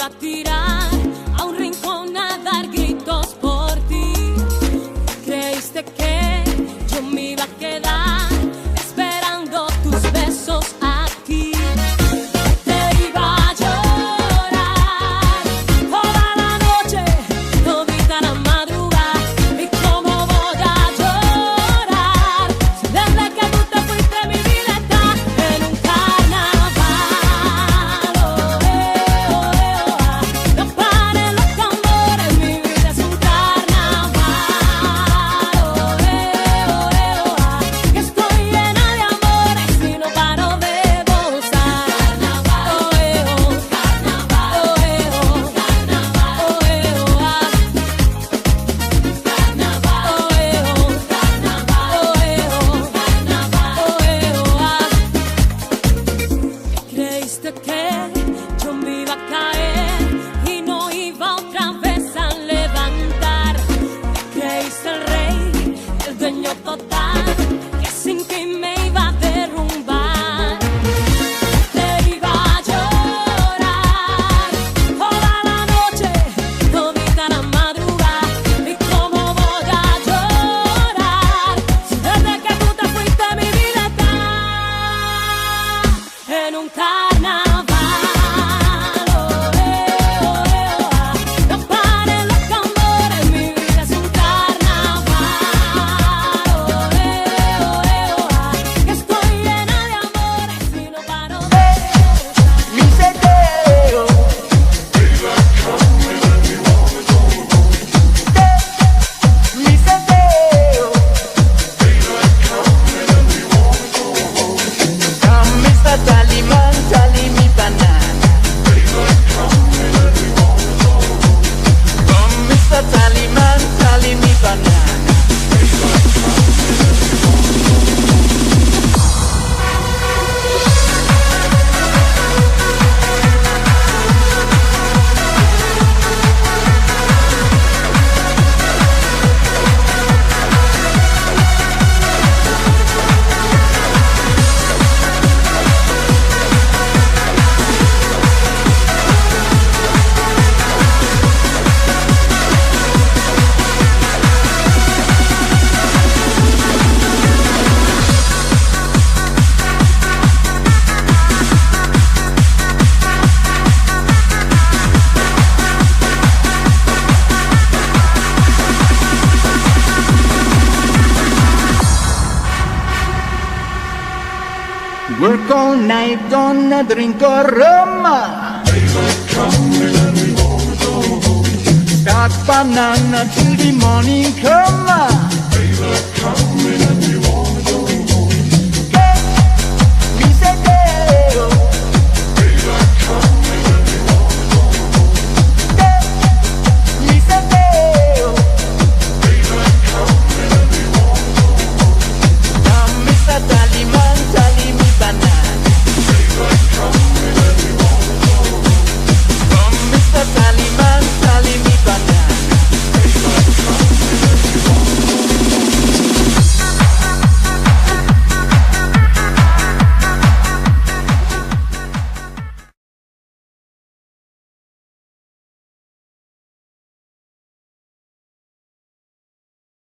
iba a tirar a un rincón a dar gritos por ti. Creíste que yo me iba a quedar esperando tus besos aquí. Te iba a llorar toda la noche, todita la madrugada. ¿Y cómo voy a llorar si desde que tú te fuiste mi vida está en un carnaval? No paren los tambores, mi vida es un carnaval. Que estoy llena de amores y no paro de gozar. Creíste que yo me iba a caer y no iba otra vez a levantar. Creíste el rey, el dueño total, que sin ti me iba a derrumbar. Te iba a llorar toda la noche, todita la madrugada. ¿Y cómo voy a llorar si desde que tú te fuiste mi vida está en un carnaval? No paren los tambores, mi vida es un carnaval. Que estoy llena de amores y no paro de Mi seteo, mi seteo. Come Mr. Tallyman, tally me banana. Come Mr. Tallyman, tally me banana. Work all night, don't drink or rum. Start banana till the morning come.